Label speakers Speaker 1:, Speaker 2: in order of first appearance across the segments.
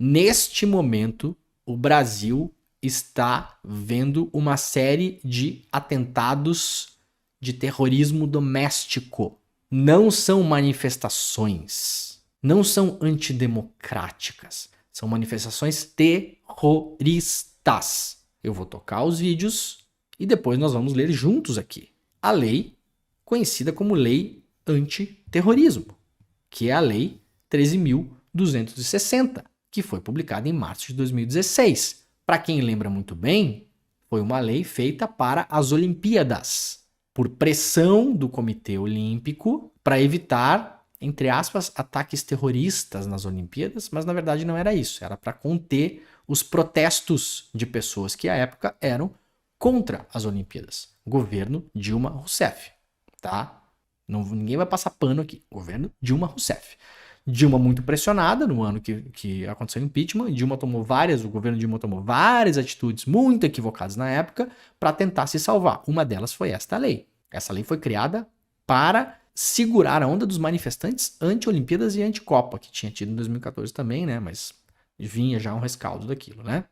Speaker 1: Neste momento, o Brasil está vendo uma série de atentados de terrorismo doméstico. Não são manifestações, não são antidemocráticas, são manifestações terroristas. Eu vou tocar os vídeos e depois nós vamos ler juntos aqui a lei conhecida como Lei Antiterrorismo, que é a Lei 13.260, que foi publicada em março de 2016. Para quem lembra muito bem, foi uma lei feita para as Olimpíadas, por pressão do Comitê Olímpico para evitar, entre aspas, ataques terroristas nas Olimpíadas, mas na verdade não era isso, era para conter os protestos de pessoas que à época eram contra as Olimpíadas. Governo Dilma Rousseff, tá? Ninguém vai passar pano aqui. Governo Dilma Rousseff. Dilma muito pressionada no ano que aconteceu o impeachment. O governo Dilma tomou várias atitudes muito equivocadas na época para tentar se salvar. Uma delas foi esta lei. Essa lei foi criada para segurar a onda dos manifestantes anti-Olimpíadas e anti-Copa, que tinha tido em 2014 também, né? Mas vinha já um rescaldo daquilo, né?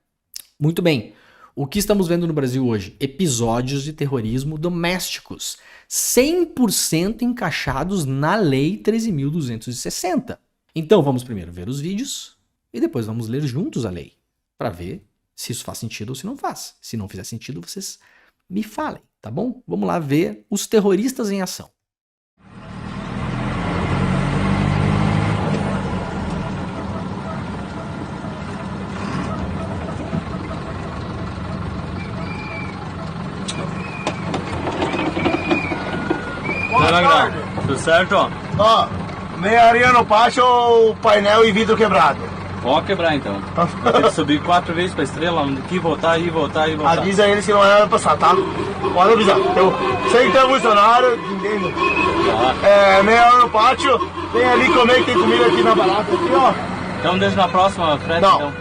Speaker 1: Muito bem. O que estamos vendo no Brasil hoje? Episódios de terrorismo domésticos, 100% encaixados na Lei 13.260. Então vamos primeiro ver os vídeos e depois vamos ler juntos a lei, para ver se isso faz sentido ou se não faz. Se não fizer sentido, vocês me falem, tá bom? Vamos lá ver os terroristas em ação.
Speaker 2: Tudo certo?
Speaker 3: Ó, meia-areia no pátio, painel e vidro quebrado.
Speaker 2: Pode quebrar então. Tem que subir 4 vezes pra estrela, aqui, voltar e voltar e voltar.
Speaker 3: Avisa eles que não é passar, tá? Pode avisar. Eu sei que tem um funcionário, entende? Meia hora no pátio, vem ali comer que tem comida aqui na barata, aqui, ó.
Speaker 2: Então deixa na próxima frete,
Speaker 3: não.
Speaker 2: Então.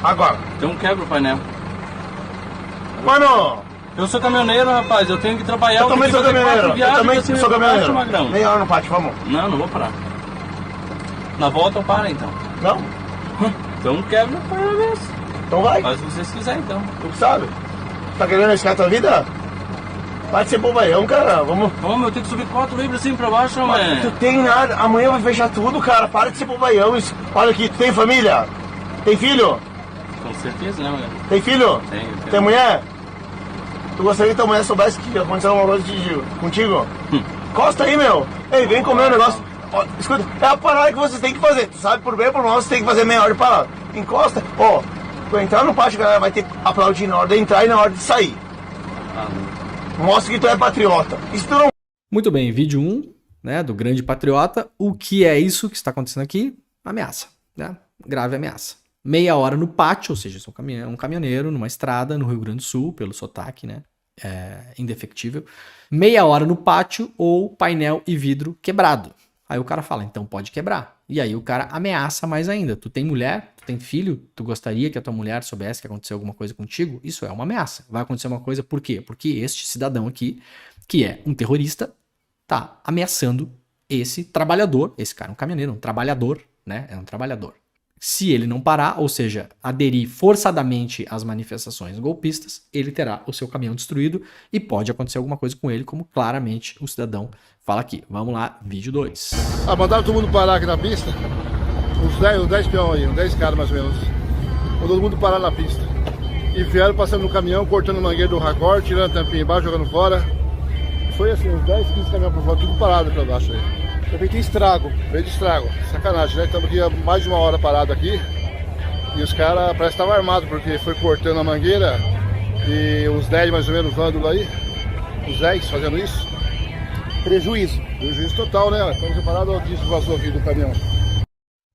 Speaker 3: Agora.
Speaker 2: Então quebra o painel.
Speaker 3: Mano!
Speaker 2: Eu sou caminhoneiro, rapaz, eu tenho que trabalhar.
Speaker 3: Eu também sou caminhoneiro. Eu também sou caminhoneiro. Meia hora no pátio, vamos.
Speaker 2: Não vou parar. Na volta eu paro então.
Speaker 3: Não?
Speaker 2: Então quebra o painel mesmo.
Speaker 3: Então vai.
Speaker 2: Faz o que vocês quiserem então.
Speaker 3: Tu sabe? Tá querendo arriscar a tua vida? Vai ser bobaião, cara. Vamos.
Speaker 2: Como? Eu tenho que subir 4 livros assim pra baixo, mano.
Speaker 3: Tu tem nada. Amanhã vai fechar tudo, cara. Para de ser bobaião. Olha aqui, tu tem família? Tem filho?
Speaker 2: Com certeza, né, mano?
Speaker 3: Tem filho?
Speaker 2: Tenho.
Speaker 3: Tem mulher? Tu gostaria que tua mulher soubesse que aconteceu uma coisa contigo? Encosta aí, meu. Ei, vem comer um negócio. Ó, escuta, é a parada que vocês têm que fazer. Tu sabe, por bem ou por mal, você tem que fazer meia hora de parada. Encosta. Ó, tu entrar no pátio, a galera vai ter que aplaudir na hora de entrar e na hora de sair. Mostra que tu é patriota. Isso tu não...
Speaker 1: Muito bem, vídeo 1, né, do grande patriota. O que é isso que está acontecendo aqui? Ameaça, né? Grave ameaça. Meia hora no pátio, ou seja, sou um caminhoneiro numa estrada no Rio Grande do Sul, pelo sotaque, né? Indefectível. Meia hora no pátio ou painel e vidro quebrado. Aí o cara fala, então pode quebrar. E aí o cara ameaça mais ainda. Tu tem mulher? Tu tem filho? Tu gostaria que a tua mulher soubesse que aconteceu alguma coisa contigo? Isso é uma ameaça. Vai acontecer uma coisa, por quê? Porque este cidadão aqui, que é um terrorista, tá ameaçando esse trabalhador. Esse cara é um caminhoneiro, um trabalhador, né? É um trabalhador. Se ele não parar, ou seja, aderir forçadamente às manifestações golpistas, ele terá o seu caminhão destruído e pode acontecer alguma coisa com ele, como claramente o cidadão fala aqui. Vamos lá, vídeo 2.
Speaker 4: Mandaram todo mundo parar aqui na pista, uns 10 peão aí, uns 10 caras mais ou menos. Mandou todo mundo parar na pista. E vieram passando no caminhão, cortando mangueira do racor, tirando a tampinha embaixo, jogando fora. Foi assim, uns 10, 15 caminhões por fora, tudo parado pra baixo aí. Também tem estrago. Veio de estrago. Sacanagem, né? Estamos aqui há mais de uma hora parado aqui. E os caras parece que estavam armados, porque foi cortando a mangueira. E uns 10 mais ou menos vândulos aí. Uns 10 fazendo isso. Prejuízo. Prejuízo total, né? Estamos separados, olha disso vazou aqui do caminhão.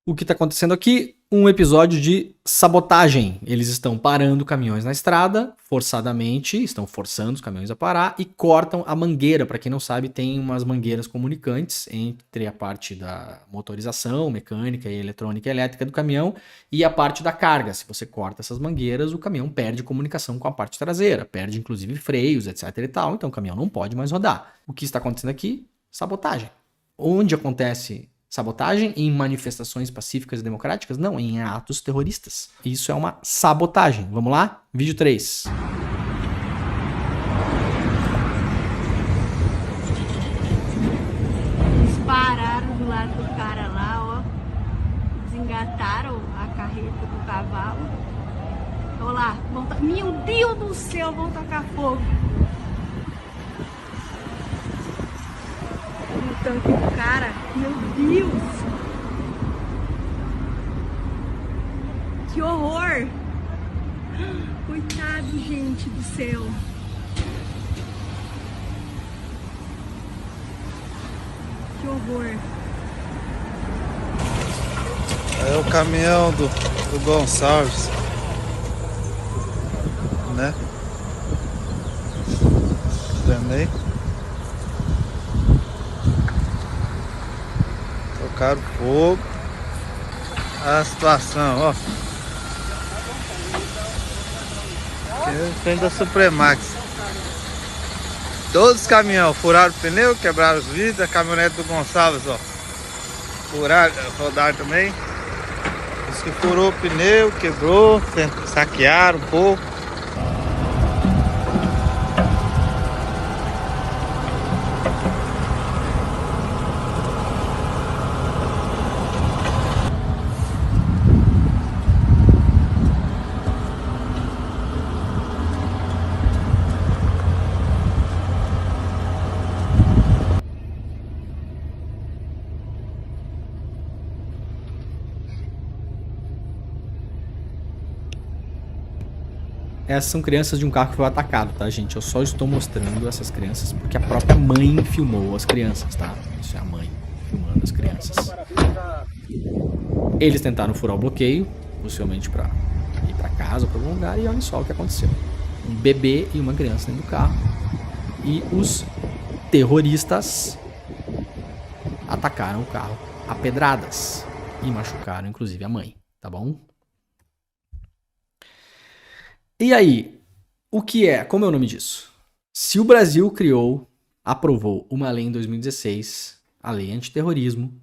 Speaker 1: O que está acontecendo aqui? Um episódio de sabotagem. Eles estão parando caminhões na estrada, forçadamente, estão forçando os caminhões a parar e cortam a mangueira. Para quem não sabe, tem umas mangueiras comunicantes entre a parte da motorização, mecânica e eletrônica e elétrica do caminhão e a parte da carga. Se você corta essas mangueiras, o caminhão perde comunicação com a parte traseira, perde inclusive freios, etc e tal. Então o caminhão não pode mais rodar. O que está acontecendo aqui? Sabotagem. Onde acontece Sabotagem em manifestações pacíficas e democráticas? Não, em atos terroristas. Isso é uma sabotagem. Vamos lá? Vídeo 3.
Speaker 5: Eles pararam do lado do cara lá, ó. Desengataram a carreta do cavalo. Olha lá, meu Deus do céu, vão tacar fogo. No tanque do cara, meu Deus. Que horror. Coitado, gente do céu. Que horror.
Speaker 6: É o caminhão do Gonçalves, né? Também. Tocaram fogo. A situação, ó. Frente da Supremax. Todos os caminhões furaram o pneu, quebraram os vidros. A caminhonete do Gonçalves, ó. Furaram, rodaram também. Diz que furou o pneu, quebrou, saquearam um pouco.
Speaker 1: Essas são crianças de um carro que foi atacado, tá, gente? Eu só estou mostrando essas crianças porque a própria mãe filmou as crianças, tá? Isso é a mãe filmando as crianças. Eles tentaram furar o bloqueio, possivelmente para ir para casa ou para algum lugar, e olha só o que aconteceu. Um bebê e uma criança dentro do carro. E os terroristas atacaram o carro a pedradas e machucaram, inclusive, a mãe, tá bom? E aí, o que é? Como é o nome disso? Se o Brasil aprovou uma lei em 2016, a lei antiterrorismo,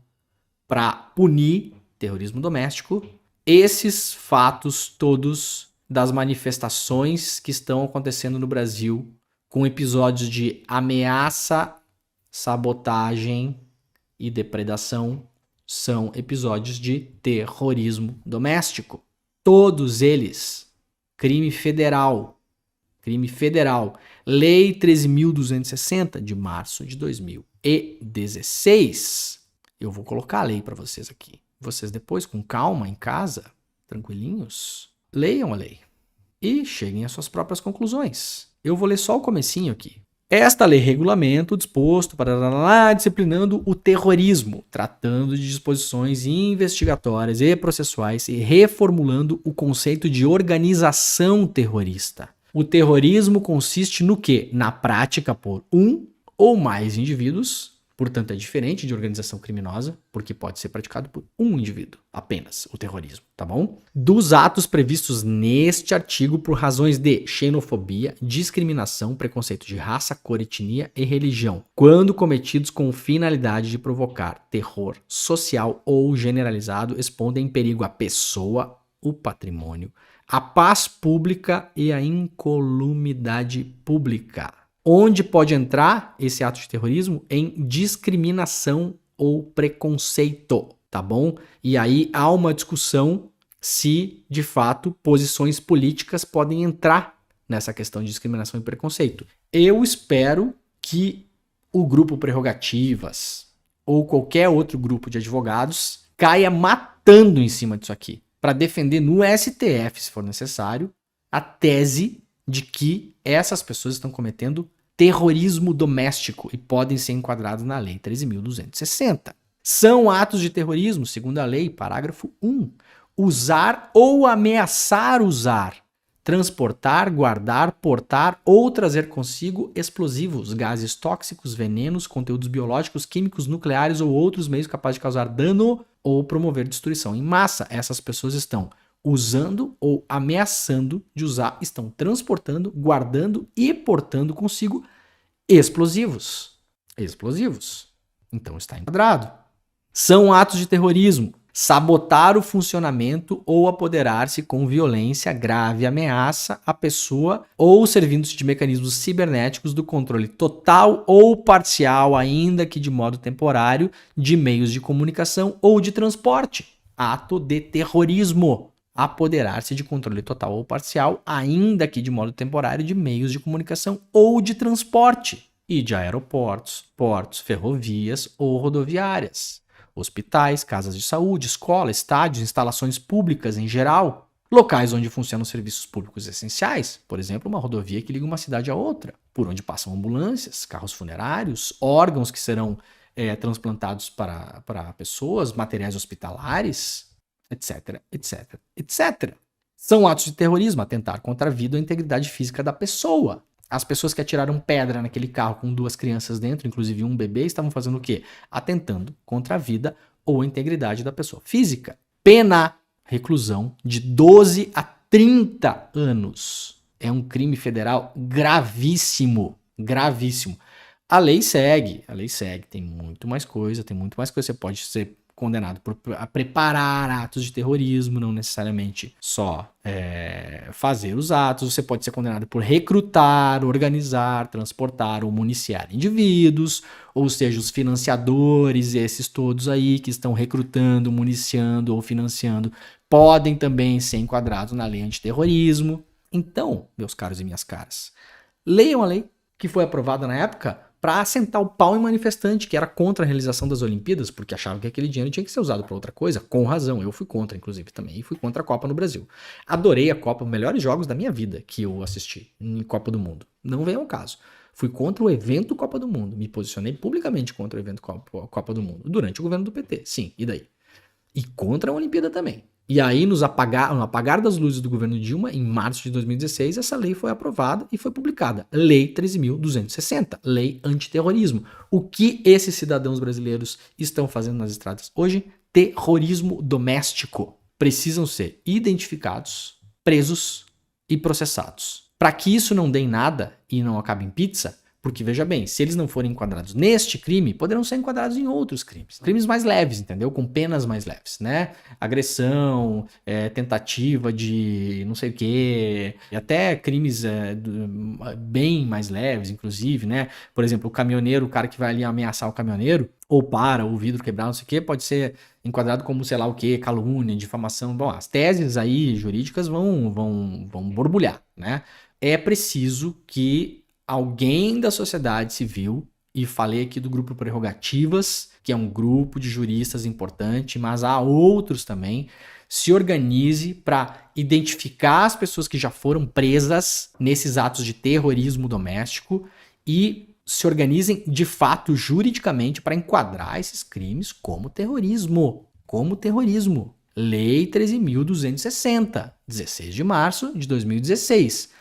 Speaker 1: para punir terrorismo doméstico, esses fatos todos das manifestações que estão acontecendo no Brasil, com episódios de ameaça, sabotagem e depredação, são episódios de terrorismo doméstico. Todos eles. Crime federal. Lei 13.260 de março de 2016. Eu vou colocar a lei para vocês aqui. Vocês depois, com calma, em casa, tranquilinhos, leiam a lei e cheguem às suas próprias conclusões. Eu vou ler só o comecinho aqui. Esta lei regulamenta o disposto para disciplinando o terrorismo, tratando de disposições investigatórias e processuais e reformulando o conceito de organização terrorista. O terrorismo consiste no quê? Na prática por um ou mais indivíduos, portanto é diferente de organização criminosa, porque pode ser praticado por um indivíduo, apenas o terrorismo, tá bom? Dos atos previstos neste artigo por razões de xenofobia, discriminação, preconceito de raça, cor, etnia e religião, quando cometidos com finalidade de provocar terror social ou generalizado, expondo em perigo a pessoa, o patrimônio, a paz pública e a incolumidade pública. Onde pode entrar esse ato de terrorismo? Em discriminação ou preconceito, tá bom? E aí há uma discussão se, de fato, posições políticas podem entrar nessa questão de discriminação e preconceito. Eu espero que o grupo Prerrogativas ou qualquer outro grupo de advogados caia matando em cima disso aqui, para defender no STF, se for necessário, a tese de que essas pessoas estão cometendo terrorismo doméstico e podem ser enquadrados na Lei 13.260. São atos de terrorismo, segundo a lei, parágrafo 1. Usar ou ameaçar usar, transportar, guardar, portar ou trazer consigo explosivos, gases tóxicos, venenos, conteúdos biológicos, químicos, nucleares ou outros meios capazes de causar dano ou promover destruição em massa. Essas pessoas estão usando ou ameaçando de usar, estão transportando, guardando e portando consigo explosivos. Então está enquadrado, São atos de terrorismo. Sabotar o funcionamento ou apoderar-se com violência, grave ameaça à pessoa ou servindo-se de mecanismos cibernéticos do controle total ou parcial, ainda que de modo temporário, de meios de comunicação ou de transporte. Ato de terrorismo. Apoderar-se de controle total ou parcial, ainda que de modo temporário, de meios de comunicação ou de transporte. E de aeroportos, portos, ferrovias ou rodoviárias. Hospitais, casas de saúde, escolas, estádios, instalações públicas em geral, locais onde funcionam serviços públicos essenciais, por exemplo, uma rodovia que liga uma cidade a outra, por onde passam ambulâncias, carros funerários, órgãos que serão transplantados para pessoas, materiais hospitalares, etc, etc, etc. São atos de terrorismo, atentar contra a vida ou a integridade física da pessoa. As pessoas que atiraram pedra naquele carro com 2 crianças dentro, inclusive um bebê, estavam fazendo o quê? Atentando contra a vida ou a integridade da pessoa física. Pena, reclusão de 12 a 30 anos. É um crime federal gravíssimo, gravíssimo. A lei segue, tem muito mais coisa. Você pode ser condenado por preparar atos de terrorismo, não necessariamente só fazer os atos. Você pode ser condenado por recrutar, organizar, transportar ou municiar indivíduos, ou seja, os financiadores, esses todos aí que estão recrutando, municiando ou financiando, podem também ser enquadrados na lei antiterrorismo. Então, meus caros e minhas caras, leiam a lei que foi aprovada na época para assentar o pau em manifestante que era contra a realização das Olimpíadas, porque achavam que aquele dinheiro tinha que ser usado para outra coisa, com razão. Eu fui contra, inclusive, também, e fui contra a Copa no Brasil. Adorei a Copa, os melhores jogos da minha vida que eu assisti em Copa do Mundo. Não vem ao caso. Fui contra o evento Copa do Mundo, me posicionei publicamente contra o evento Copa do Mundo, durante o governo do PT, sim, e daí? E contra a Olimpíada também. E aí, no apagar das luzes do governo Dilma, em março de 2016, essa lei foi aprovada e foi publicada. Lei 13.260, Lei Antiterrorismo. O que esses cidadãos brasileiros estão fazendo nas estradas hoje? Terrorismo doméstico. Precisam ser identificados, presos e processados. Para que isso não dê em nada e não acabe em pizza, porque, veja bem, se eles não forem enquadrados neste crime, poderão ser enquadrados em outros crimes. Crimes mais leves, entendeu? Com penas mais leves, né? Agressão, tentativa de não sei o quê, e até crimes bem mais leves, inclusive, né? Por exemplo, o caminhoneiro, o cara que vai ali ameaçar o caminhoneiro, ou o vidro quebrar, não sei o quê, pode ser enquadrado como, sei lá o quê, calúnia, difamação. Bom, as teses aí jurídicas vão borbulhar, né? É preciso que alguém da sociedade civil, e falei aqui do grupo Prerrogativas, que é um grupo de juristas importante, mas há outros também, se organize para identificar as pessoas que já foram presas nesses atos de terrorismo doméstico e se organizem de fato juridicamente para enquadrar esses crimes como terrorismo. Como terrorismo. Lei 13.260, 16 de março de 2016.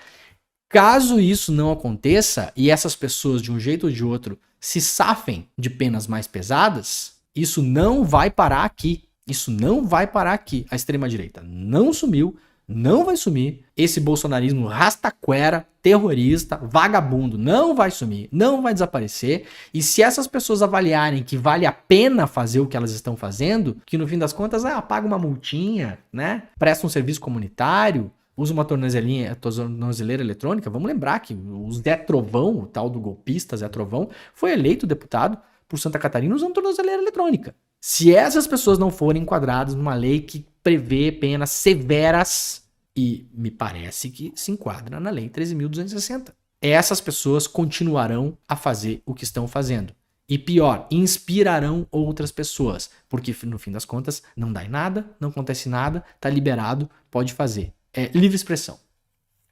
Speaker 1: Caso isso não aconteça e essas pessoas, de um jeito ou de outro, se safem de penas mais pesadas, isso não vai parar aqui. Isso não vai parar aqui. A extrema-direita não sumiu, não vai sumir. Esse bolsonarismo rastaquera, terrorista, vagabundo, não vai sumir, não vai desaparecer. E se essas pessoas avaliarem que vale a pena fazer o que elas estão fazendo, que no fim das contas, paga uma multinha, né? Presta um serviço comunitário, usa uma tornozeleira eletrônica. Vamos lembrar que o Zé Trovão, o tal do golpista Zé Trovão, foi eleito deputado por Santa Catarina usando tornozeleira eletrônica. Se essas pessoas não forem enquadradas numa lei que prevê penas severas, e me parece que se enquadra na Lei 13.260, essas pessoas continuarão a fazer o que estão fazendo. E pior, inspirarão outras pessoas, porque no fim das contas não dá em nada, não acontece nada, tá liberado, pode fazer. É livre expressão.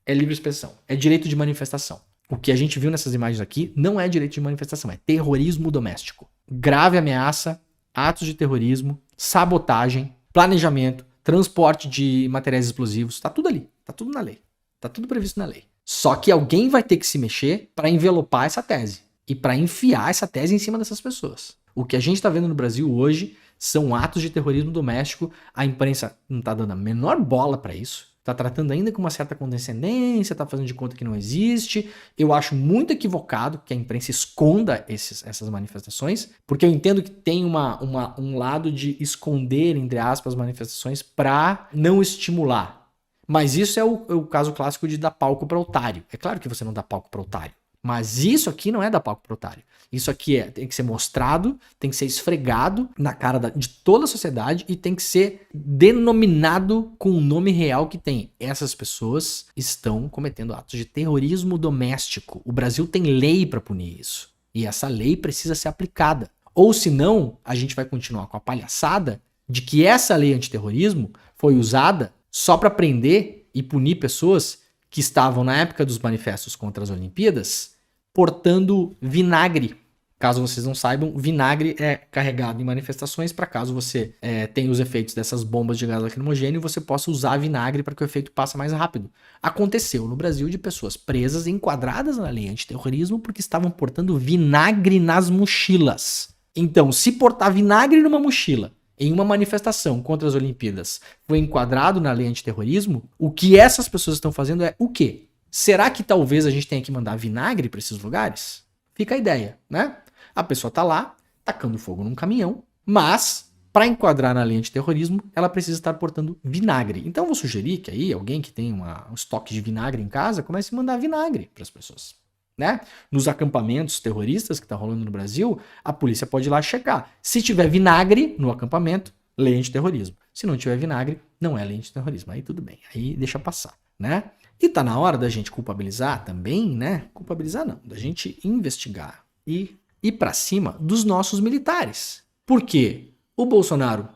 Speaker 1: É livre expressão. É direito de manifestação. O que a gente viu nessas imagens aqui não é direito de manifestação, é terrorismo doméstico. Grave ameaça, atos de terrorismo, sabotagem, planejamento, transporte de materiais explosivos. Tá tudo ali. Tá tudo na lei. Tá tudo previsto na lei. Só que alguém vai ter que se mexer para envelopar essa tese e para enfiar essa tese em cima dessas pessoas. O que a gente está vendo no Brasil hoje são atos de terrorismo doméstico. A imprensa não está dando a menor bola para isso. tá tratando ainda com uma certa condescendência, tá fazendo de conta que não existe. Eu acho muito equivocado que a imprensa esconda essas manifestações, porque eu entendo que tem um lado de esconder, entre aspas, as manifestações para não estimular. Mas isso é o caso clássico de dar palco para otário. É claro que você não dá palco para otário, mas isso aqui não é dar palco para otário. Isso aqui tem que ser mostrado, tem que ser esfregado na cara de toda a sociedade e tem que ser denominado com o nome real que tem. Essas pessoas estão cometendo atos de terrorismo doméstico. O Brasil tem lei para punir isso. E essa lei precisa ser aplicada. Ou senão, a gente vai continuar com a palhaçada de que essa lei antiterrorismo foi usada só para prender e punir pessoas que estavam na época dos manifestos contra as Olimpíadas portando vinagre. Caso vocês não saibam, vinagre é carregado em manifestações para caso você tenha os efeitos dessas bombas de gás lacrimogêneo, você possa usar vinagre para que o efeito passe mais rápido. Aconteceu no Brasil de pessoas presas, enquadradas na lei antiterrorismo, porque estavam portando vinagre nas mochilas. Então, se portar vinagre numa mochila em uma manifestação contra as Olimpíadas foi enquadrado na lei antiterrorismo, o que essas pessoas estão fazendo é o quê? Será que talvez a gente tenha que mandar vinagre para esses lugares? Fica a ideia, né? A pessoa tá lá, tacando fogo num caminhão, mas, para enquadrar na lei antiterrorismo, ela precisa estar portando vinagre. Então, eu vou sugerir que aí, alguém que tem um estoque de vinagre em casa, comece a mandar vinagre para as pessoas, né? Nos acampamentos terroristas que tá rolando no Brasil, a polícia pode ir lá checar. Se tiver vinagre no acampamento, lei antiterrorismo. Se não tiver vinagre, não é lei antiterrorismo. Aí tudo bem, aí deixa passar, né? E tá na hora da gente culpabilizar também, né? Culpabilizar não, da gente investigar e ir pra cima dos nossos militares. Por quê? O Bolsonaro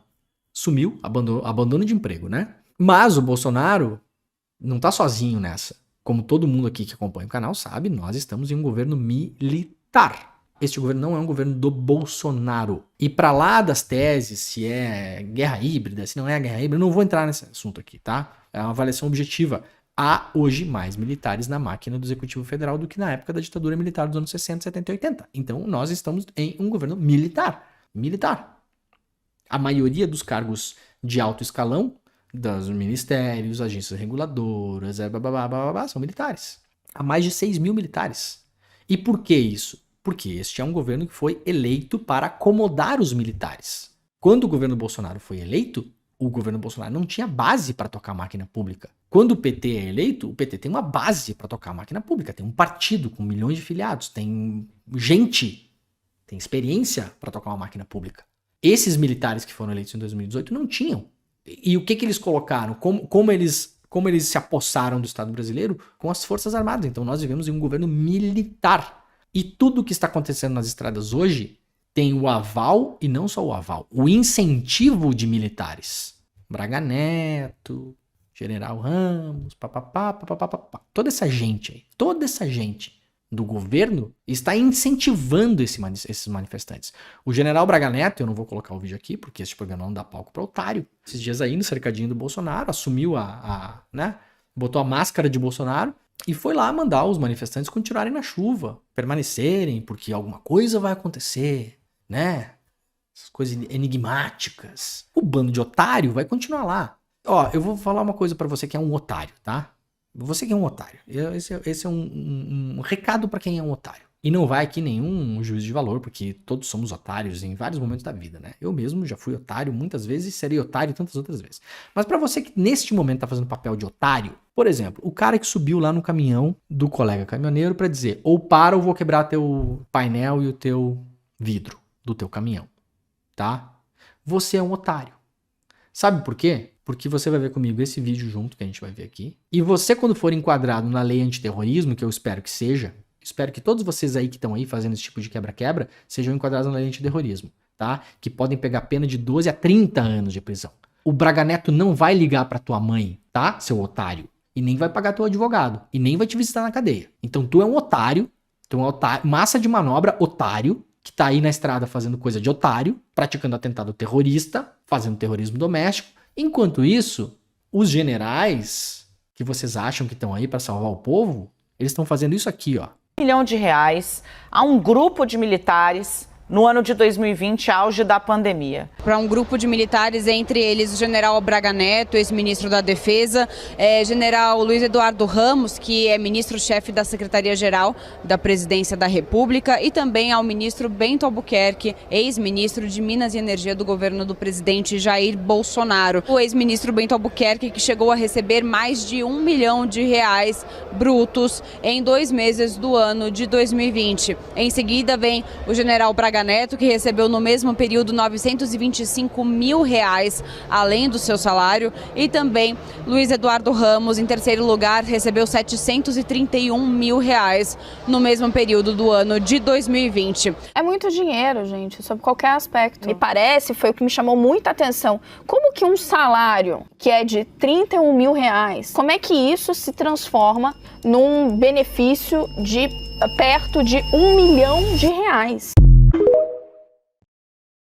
Speaker 1: sumiu, abandono de emprego, né? Mas o Bolsonaro não tá sozinho nessa. Como todo mundo aqui que acompanha o canal sabe, nós estamos em um governo militar. Este governo não é um governo do Bolsonaro. E para lá das teses, se é guerra híbrida, se não é guerra híbrida, eu não vou entrar nesse assunto aqui, tá? É uma avaliação objetiva. Há hoje mais militares na máquina do Executivo Federal do que na época da ditadura militar dos anos 60, 70 e 80. Então nós estamos em um governo militar. Militar. A maioria dos cargos de alto escalão, dos ministérios, agências reguladoras, são militares. Há mais de 6 mil militares. E por que isso? Porque este é um governo que foi eleito para acomodar os militares. Quando o governo Bolsonaro foi eleito, o governo Bolsonaro não tinha base para tocar a máquina pública. Quando o PT é eleito, o PT tem uma base para tocar a máquina pública. Tem um partido com milhões de filiados, tem gente, tem experiência para tocar uma máquina pública. Esses militares que foram eleitos em 2018 não tinham. E o que eles colocaram? Como eles se apossaram do Estado brasileiro? Com as Forças Armadas. Então nós vivemos em um governo militar. E tudo o que está acontecendo nas estradas hoje tem o aval, e não só o aval, o incentivo de militares. Braga Neto, General Ramos, papapá. Toda essa gente aí, toda essa gente do governo está incentivando esses manifestantes. O General Braga Neto, eu não vou colocar o vídeo aqui, porque esse programa não dá palco para otário. Esses dias aí, no cercadinho do Bolsonaro, assumiu né? Botou a máscara de Bolsonaro e foi lá mandar os manifestantes continuarem na chuva, permanecerem, porque alguma coisa vai acontecer, né? Essas coisas enigmáticas. O bando de otário vai continuar lá. Ó, eu vou falar uma coisa pra você que é um otário, tá? Você que é um otário. Esse é um recado pra quem é um otário. E não vai aqui nenhum juízo de valor, porque todos somos otários em vários momentos da vida, né? Eu mesmo já fui otário muitas vezes e serei otário tantas outras vezes. Mas pra você que neste momento tá fazendo papel de otário, por exemplo, o cara que subiu lá no caminhão do colega caminhoneiro pra dizer: ou para ou vou quebrar teu painel e o teu vidro do teu caminhão, tá? Você é um otário. Sabe por quê? Porque você vai ver comigo esse vídeo junto que a gente vai ver aqui. E você, quando for enquadrado na lei antiterrorismo, que eu espero que seja, espero que todos vocês aí que estão aí fazendo esse tipo de quebra-quebra sejam enquadrados na lei antiterrorismo, tá? Que podem pegar pena de 12 a 30 anos de prisão. O Braga Neto não vai ligar pra tua mãe, tá, seu otário? E nem vai pagar teu advogado. E nem vai te visitar na cadeia. Então tu é um otário, massa de manobra, otário, que tá aí na estrada fazendo coisa de otário, praticando atentado terrorista, fazendo terrorismo doméstico. Enquanto isso, os generais que vocês acham que estão aí para salvar o povo, eles estão fazendo isso aqui, ó.
Speaker 7: R$1 milhão a um grupo de militares no ano de 2020, auge da pandemia.
Speaker 8: Para um grupo de militares, entre eles o general Braga Neto, ex-ministro da Defesa, general Luiz Eduardo Ramos, que é ministro-chefe da Secretaria-Geral da Presidência da República, e também ao ministro Bento Albuquerque, ex-ministro de Minas e Energia do governo do presidente Jair Bolsonaro. O ex-ministro Bento Albuquerque, que chegou a receber mais de R$1 milhão brutos em 2 meses do ano de 2020. Em seguida vem o general Braga Neto, que recebeu no mesmo período R$925 mil, além do seu salário, e também Luiz Eduardo Ramos, em terceiro lugar, recebeu R$731 mil no mesmo período do ano de 2020.
Speaker 9: É muito dinheiro, gente, sob qualquer aspecto. Me parece, foi o que me chamou muita atenção, como que um salário que é de R$31 mil, como é que isso se transforma num benefício de perto de R$1 milhão?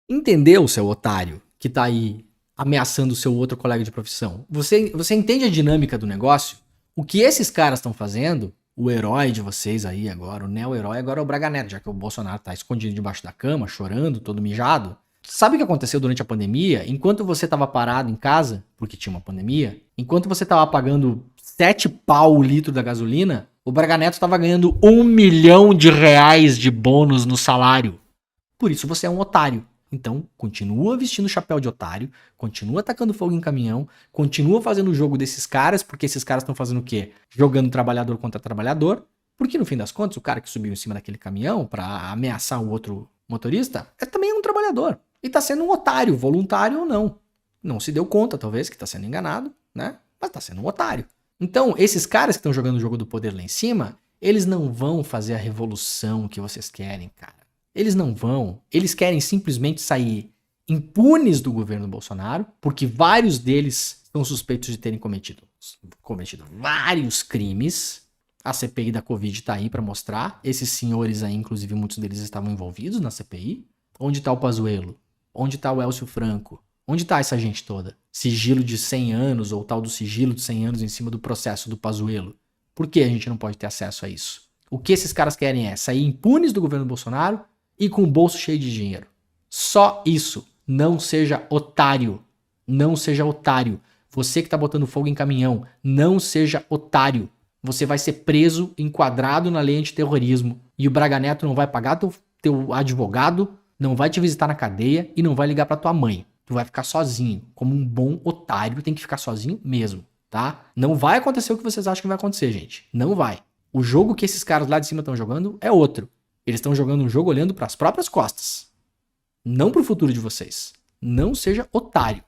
Speaker 1: Entendeu, seu otário, que tá aí ameaçando o seu outro colega de profissão? Você entende a dinâmica do negócio? O que esses caras estão fazendo, o herói de vocês aí agora, o neo-herói agora é o Braga Neto, já que o Bolsonaro tá escondido debaixo da cama, chorando, todo mijado. Sabe o que aconteceu durante a pandemia? Enquanto você tava parado em casa, porque tinha uma pandemia, enquanto você tava pagando 7 pau o litro da gasolina, o Braga Neto tava ganhando R$1 milhão de bônus no salário. Por isso você é um otário. Então, continua vestindo chapéu de otário, continua atacando fogo em caminhão, continua fazendo o jogo desses caras, porque esses caras estão fazendo o quê? Jogando trabalhador contra trabalhador, porque no fim das contas, o cara que subiu em cima daquele caminhão pra ameaçar o outro motorista é também um trabalhador. E tá sendo um otário, voluntário ou não. Não se deu conta, talvez, que tá sendo enganado, né? Mas tá sendo um otário. Então, esses caras que estão jogando o jogo do poder lá em cima, eles não vão fazer a revolução que vocês querem, cara. Eles não vão. Eles querem simplesmente sair impunes do governo Bolsonaro, porque vários deles são suspeitos de terem cometido vários crimes. A CPI da Covid tá aí pra mostrar. Esses senhores aí, inclusive, muitos deles estavam envolvidos na CPI. Onde tá o Pazuello? Onde tá o Elcio Franco? Onde tá essa gente toda? Sigilo de 100 anos, ou tal do sigilo de 100 anos em cima do processo do Pazuello. Por que a gente não pode ter acesso a isso? O que esses caras querem é sair impunes do governo Bolsonaro e com o bolso cheio de dinheiro. Só isso. Não seja otário. Não seja otário. Você que tá botando fogo em caminhão, não seja otário. Você vai ser preso, enquadrado na lei antiterrorismo. E o Braga Neto não vai pagar teu advogado, não vai te visitar na cadeia e não vai ligar pra tua mãe. Tu vai ficar sozinho. Como um bom otário, tem que ficar sozinho mesmo, tá? Não vai acontecer o que vocês acham que vai acontecer, gente. Não vai. O jogo que esses caras lá de cima estão jogando é outro. Eles estão jogando um jogo olhando pras próprias costas. Não pro futuro de vocês. Não seja otário.